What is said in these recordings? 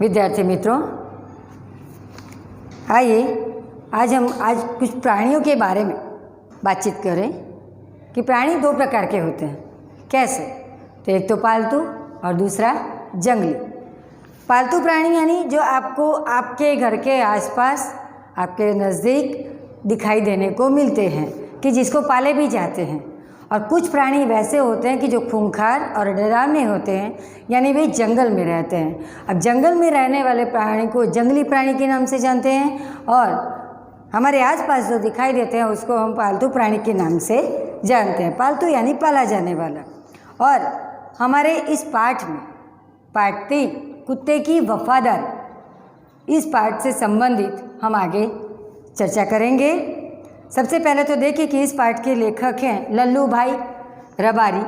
विद्यार्थी मित्रों, आइए आज कुछ प्राणियों के बारे में बातचीत करें कि प्राणी दो प्रकार के होते हैं। कैसे? तो एक तो पालतू और दूसरा जंगली। पालतू प्राणी यानी जो आपको आपके घर के आसपास, आपके नज़दीक दिखाई देने को मिलते हैं, कि जिसको पाले भी जाते हैं। और कुछ प्राणी वैसे होते हैं कि जो खूंखार और डरावने होते हैं, यानी वे जंगल में रहते हैं। अब जंगल में रहने वाले प्राणी को जंगली प्राणी के नाम से जानते हैं, और हमारे आसपास जो दिखाई देते हैं उसको हम पालतू प्राणी के नाम से जानते हैं। पालतू यानी पाला जाने वाला। और हमारे इस पाठ में पाठ 3 कुत्ते की वफादारी, इस पाठ से संबंधित हम आगे चर्चा करेंगे। सबसे पहले तो देखिए कि इस पाठ के लेखक हैं लल्लू भाई रबारी,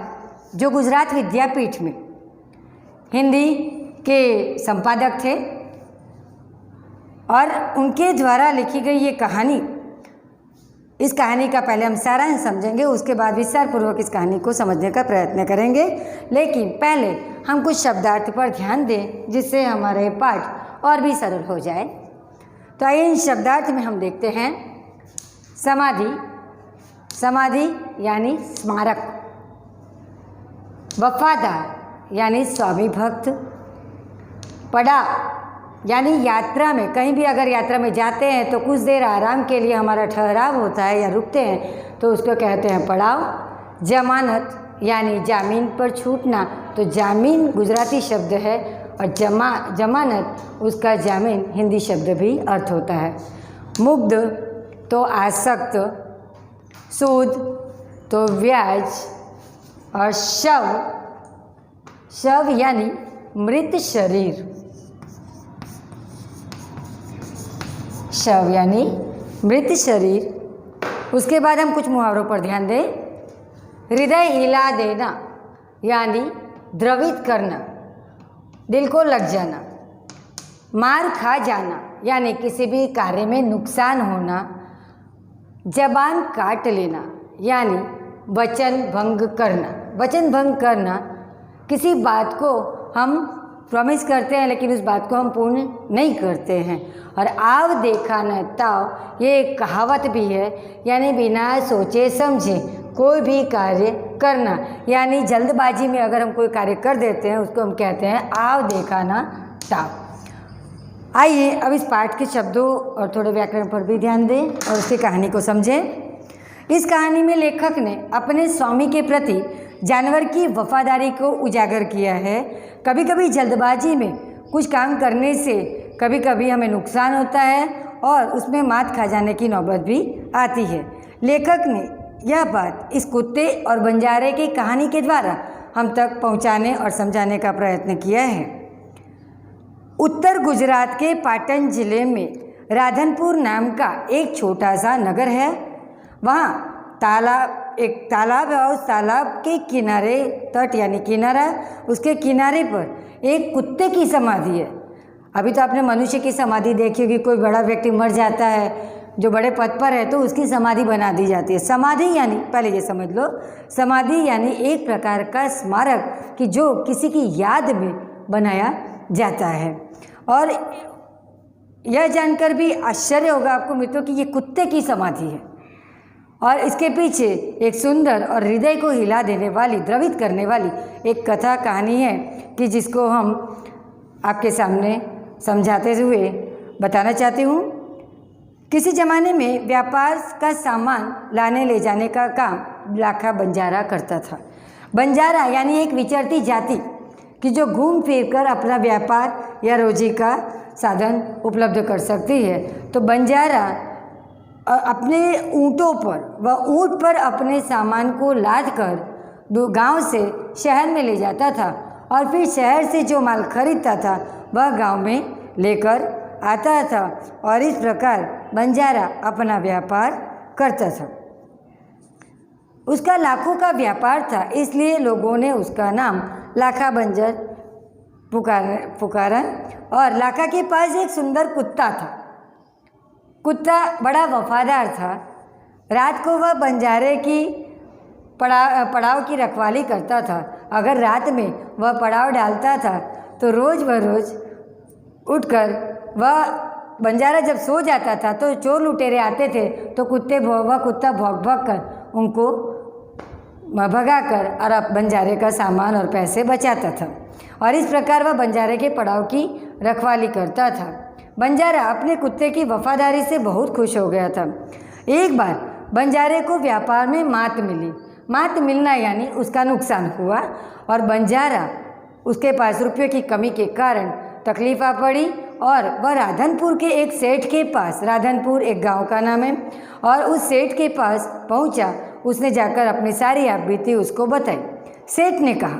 जो गुजरात विद्यापीठ में हिंदी के संपादक थे। और उनके द्वारा लिखी गई ये कहानी, इस कहानी का पहले हम सारांश समझेंगे, उसके बाद विस्तार पूर्वक इस कहानी को समझने का प्रयत्न करेंगे। लेकिन पहले हम कुछ शब्दार्थ पर ध्यान दें, जिससे हमारे पाठ और भी सरल हो जाए। तो आइए इन शब्दार्थ में हम देखते हैं। समाधि, समाधि यानी स्मारक। वफादार यानी स्वामी भक्त। पड़ाव यानी यात्रा में, कहीं भी अगर यात्रा में जाते हैं तो कुछ देर आराम के लिए हमारा ठहराव होता है या रुकते हैं, तो उसको कहते हैं पड़ाव। जमानत यानी जामीन पर छूटना, तो जामीन गुजराती शब्द है और जमानत उसका जामीन हिंदी शब्द भी अर्थ होता है। मुग्ध तो आसक्त, सूद तो ब्याज, और शव, शव यानी मृत शरीर। शव यानी मृत शरीर। उसके बाद हम कुछ मुहावरों पर ध्यान दें। हृदय हिला देना यानी द्रवित करना, दिल को लग जाना। मार खा जाना यानी किसी भी कार्य में नुकसान होना। जबान काट लेना यानी वचन भंग करना। वचन भंग करना, किसी बात को हम प्रॉमिस करते हैं लेकिन उस बात को हम पूर्ण नहीं करते हैं। और आव देखा न ताव, ये एक कहावत भी है, यानी बिना सोचे समझे कोई भी कार्य करना, यानी जल्दबाजी में अगर हम कोई कार्य कर देते हैं उसको हम कहते हैं आव देखा न ताव। आइए अब इस पाठ के शब्दों और थोड़े व्याकरण पर भी ध्यान दें और उसकी कहानी को समझें। इस कहानी में लेखक ने अपने स्वामी के प्रति जानवर की वफादारी को उजागर किया है। कभी कभी जल्दबाजी में कुछ काम करने से कभी कभी हमें नुकसान होता है और उसमें मात खा जाने की नौबत भी आती है। लेखक ने यह बात इस कुत्ते और बंजारे की कहानी के द्वारा हम तक पहुंचाने और समझाने का प्रयत्न किया है। उत्तर गुजरात के पाटन जिले में राधनपुर नाम का एक छोटा सा नगर है। वहाँ एक तालाब है और उस तालाब के किनारे, तट यानी किनारा, उसके किनारे पर एक कुत्ते की समाधि है। अभी तो आपने मनुष्य की समाधि देखी होगी, कोई बड़ा व्यक्ति मर जाता है जो बड़े पद पर है तो उसकी समाधि बना दी जाती है। समाधि यानी, पहले ये समझ लो, समाधि यानी एक प्रकार का स्मारक कि जो किसी की याद में बनाया जाता है। और यह जानकर भी आश्चर्य होगा आपको मित्रों कि ये कुत्ते की समाधि है और इसके पीछे एक सुंदर और हृदय को हिला देने वाली, द्रवित करने वाली एक कथा कहानी है कि जिसको हम आपके सामने समझाते हुए बताना चाहती हूँ। किसी ज़माने में व्यापार का सामान लाने ले जाने का काम लाखा बंजारा करता था। बंजारा यानी एक विचरती जाति कि जो घूम फिर कर अपना व्यापार या रोजी का साधन उपलब्ध कर सकती है। तो बंजारा अपने ऊँटों पर व ऊँट पर अपने सामान को लाद कर गांव से शहर में ले जाता था और फिर शहर से जो माल खरीदता था वह गांव में लेकर आता था और इस प्रकार बंजारा अपना व्यापार करता था। उसका लाखों का व्यापार था, इसलिए लोगों ने उसका नाम लाखा बंजर पुकारा। और लाखा के पास एक सुंदर कुत्ता था। कुत्ता बड़ा वफादार था। रात को वह बंजारे की पड़ाव की रखवाली करता था। अगर रात में वह पड़ाव डालता था तो रोज़ बरोज़ उठकर वह बंजारा जब सो जाता था तो चोर लुटेरे आते थे तो वह कुत्ता भौंक भौंक कर उनको भगाकर और बंजारे का सामान और पैसे बचाता था और इस प्रकार वह बंजारे के पड़ाव की रखवाली करता था। बंजारा अपने कुत्ते की वफादारी से बहुत खुश हो गया था। एक बार बंजारे को व्यापार में मात मिली। मात मिलना यानी उसका नुकसान हुआ और बंजारा उसके पास रुपये की कमी के कारण तकलीफ आ पड़ी और वह राधनपुर के एक सेठ के पास, राधनपुर एक गांव का नाम है, और उस सेठ के पास पहुंचा। उसने जाकर अपनी सारी आपबीती उसको बताई। सेठ ने कहा,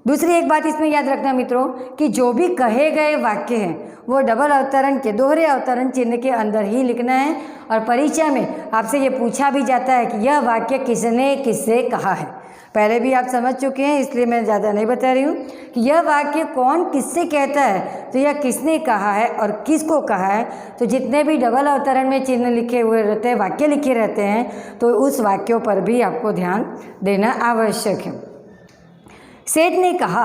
दूसरी एक बात इसमें याद रखना मित्रों कि जो भी कहे गए वाक्य हैं वो डबल अवतरण के, दोहरे अवतरण चिन्ह के अंदर ही लिखना है। और परीक्षा में आपसे ये पूछा भी जाता है कि यह वाक्य किसने किससे कहा है। पहले भी आप समझ चुके हैं, इसलिए मैं ज़्यादा नहीं बता रही हूँ कि यह वाक्य कौन किससे कहता है, तो यह किसने कहा है और किसको कहा है। तो जितने भी डबल अवतरण में चिन्ह लिखे हुए रहते हैं, वाक्य लिखे रहते हैं, तो उस वाक्यों पर भी आपको ध्यान देना आवश्यक है। सेठ ने कहा,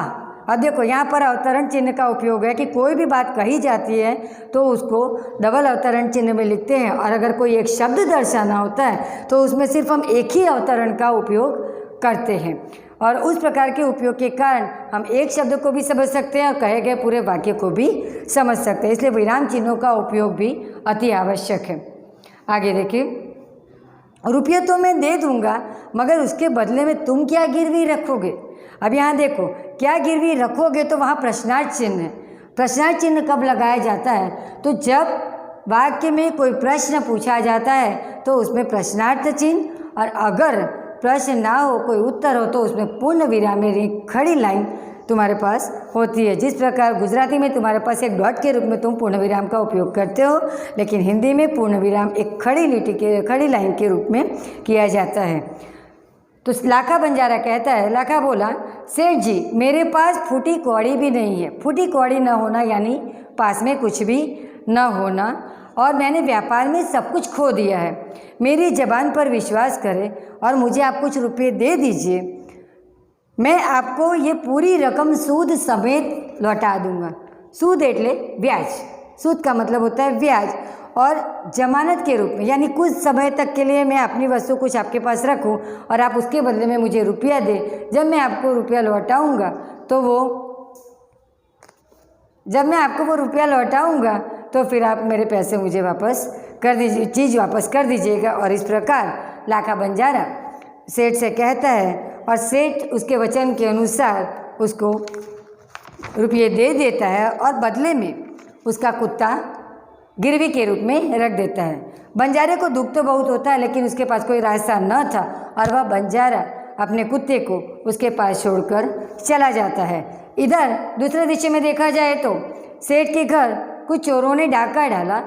अब देखो यहाँ पर अवतरण चिन्ह का उपयोग है कि कोई भी बात कही जाती है तो उसको डबल अवतरण चिन्ह में लिखते हैं और अगर कोई एक शब्द दर्शाना होता है तो उसमें सिर्फ हम एक ही अवतरण का उपयोग करते हैं और उस प्रकार के उपयोग के कारण हम एक शब्द को भी समझ सकते हैं और कहे गए पूरे वाक्य को भी समझ सकते हैं। इसलिए विराम चिन्हों का उपयोग भी अति आवश्यक है। आगे देखिए, रुपये तो मैं दे दूंगा मगर उसके बदले में तुम क्या गिरवी रखोगे। अब यहाँ देखो, क्या गिरवी रखोगे, तो वहाँ प्रश्नार्थ चिन्ह है। प्रश्नार्थ चिन्ह कब लगाया जाता है, तो जब वाक्य में कोई प्रश्न पूछा जाता है तो उसमें प्रश्नार्थ चिन्ह, और अगर प्रश्न ना हो, कोई उत्तर हो, तो उसमें पूर्ण विराम में खड़ी लाइन तुम्हारे पास होती है। जिस प्रकार गुजराती में तुम्हारे पास एक डॉट के रूप में तुम पूर्ण विराम का उपयोग करते हो, लेकिन हिंदी में पूर्ण विराम एक खड़ी लाइन के रूप में किया जाता है। तो लाखा बंजारा कहता है, लाखा बोला, सेठ जी मेरे पास फूटी कौड़ी भी नहीं है। फूटी कौड़ी न होना यानी पास में कुछ भी न होना, और मैंने व्यापार में सब कुछ खो दिया है। मेरी जबान पर विश्वास करें और मुझे आप कुछ रुपये दे दीजिए, मैं आपको ये पूरी रकम सूद समेत लौटा दूंगा। सूद एटले ब्याज, सूद का मतलब होता है ब्याज, और जमानत के रूप में यानी कुछ समय तक के लिए मैं अपनी वस्तु कुछ आपके पास रखूं और आप उसके बदले में मुझे रुपया दें। जब मैं आपको रुपया लौटाऊंगा तो फिर आप मेरे पैसे मुझे वापस कर दीजिए, चीज़ वापस कर दीजिएगा। और इस प्रकार लाखा बंजारा सेठ से कहता है और सेठ उसके वचन के अनुसार उसको रुपये दे देता है और बदले में उसका कुत्ता गिरवी के रूप में रख देता है। बंजारे को दुख तो बहुत होता है, लेकिन उसके पास कोई रास्ता न था और वह बंजारा अपने कुत्ते को उसके पास छोड़कर चला जाता है। इधर दूसरे दृश्य में देखा जाए तो सेठ के घर कुछ चोरों ने डाका डाला।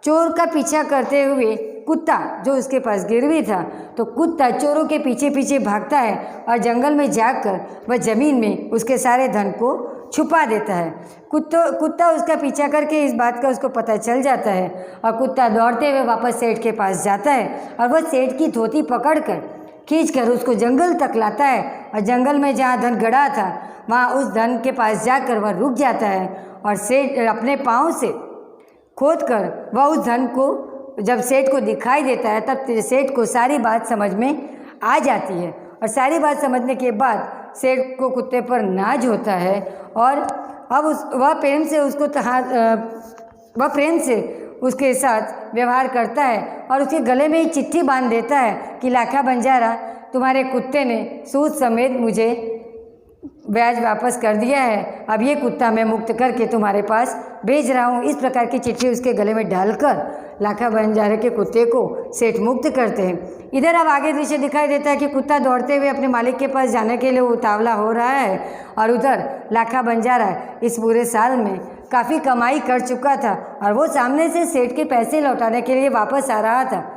चोर का पीछा करते हुए कुत्ता जो उसके पास गिरवी था, तो कुत्ता चोरों के पीछे पीछे भागता है और जंगल में जाकर वह जमीन में उसके सारे धन को छुपा देता है। कुत्ता उसका पीछा करके इस बात का उसको पता चल जाता है और कुत्ता दौड़ते हुए वापस सेठ के पास जाता है और वह सेठ की धोती पकड़कर खींचकर उसको जंगल तक लाता है और जंगल में जहाँ धन गड़ा था वहाँ उस धन के पास जाकर वह रुक जाता है और सेठ अपने पाँव से खोदकर वह उस धन को जब सेठ को दिखाई देता है तब सेठ को सारी बात समझ में आ जाती है और सारी बात समझने के बाद सेठ को कुत्ते पर नाज होता है और अब वह प्रेम से उसके साथ व्यवहार करता है और उसके गले में एक चिट्ठी बांध देता है कि लाखा बंजारा, तुम्हारे कुत्ते ने सूद समेत मुझे ब्याज वापस कर दिया है, अब ये कुत्ता मैं मुक्त करके तुम्हारे पास भेज रहा हूँ। इस प्रकार की चिट्ठी उसके गले में डालकर लाखा बंजारे के कुत्ते को सेठ मुक्त करते हैं। इधर अब आगे दृश्य दिखाई देता है कि कुत्ता दौड़ते हुए अपने मालिक के पास जाने के लिए उतावला हो रहा है और उधर लाखा बंजारा इस पूरे साल में काफ़ी कमाई कर चुका था और वो सामने से सेठ के पैसे लौटाने के लिए वापस आ रहा था।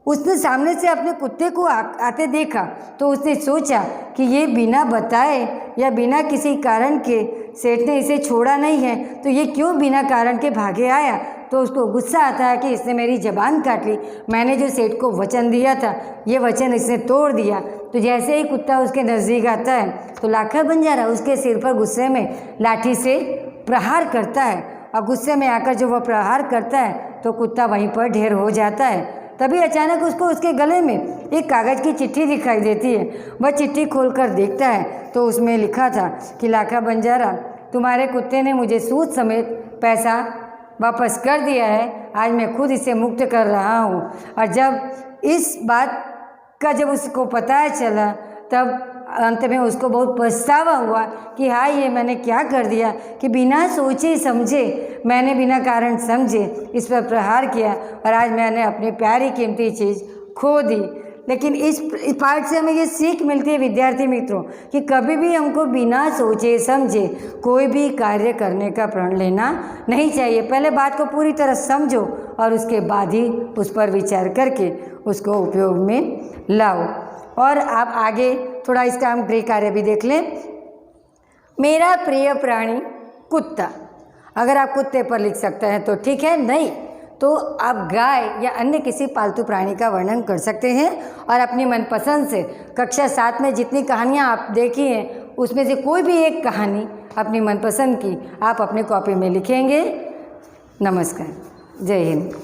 उसने सामने से अपने कुत्ते को आते देखा तो उसने सोचा कि ये बिना बताए या बिना किसी कारण के सेठ ने इसे छोड़ा नहीं है, तो ये क्यों बिना कारण के भागे आया। तो उसको गुस्सा आता है कि इसने मेरी ज़बान काट ली, मैंने जो सेठ को वचन दिया था ये वचन इसने तोड़ दिया। तो जैसे ही कुत्ता उसके नज़दीक आता है तो लाखा बंजारा उसके सिर पर गुस्से में लाठी से प्रहार करता है और गुस्से में आकर जो वह प्रहार करता है तो कुत्ता वहीं पर ढेर हो जाता है। तभी अचानक उसको उसके गले में एक कागज़ की चिट्ठी दिखाई देती है। वह चिट्ठी खोलकर देखता है तो उसमें लिखा था कि लाखा बंजारा, तुम्हारे कुत्ते ने मुझे सूद समेत पैसा वापस कर दिया है। आज मैं खुद इसे मुक्त कर रहा हूँ। और जब इस बात का जब उसको पता चला तब अंत में उसको बहुत पछतावा हुआ कि हाँ, ये मैंने क्या कर दिया कि बिना सोचे समझे मैंने बिना कारण समझे इस पर प्रहार किया और आज मैंने अपनी प्यारी कीमती चीज़ खो दी। लेकिन इस पाठ से हमें ये सीख मिलती है विद्यार्थी मित्रों कि कभी भी हमको बिना सोचे समझे कोई भी कार्य करने का प्रण लेना नहीं चाहिए। पहले बात को पूरी तरह समझो और उसके बाद ही उस पर विचार करके उसको उपयोग में लाओ। और आप आगे थोड़ा इसका हम गृह कार्य भी देख लें। मेरा प्रिय प्राणी कुत्ता। अगर आप कुत्ते पर लिख सकते हैं तो ठीक है, नहीं तो आप गाय या अन्य किसी पालतू प्राणी का वर्णन कर सकते हैं और अपनी मनपसंद से कक्षा 7 में जितनी कहानियाँ आप देखी हैं उसमें से कोई भी एक कहानी अपनी मनपसंद की आप अपने कॉपी में लिखेंगे। नमस्कार, जय हिंद।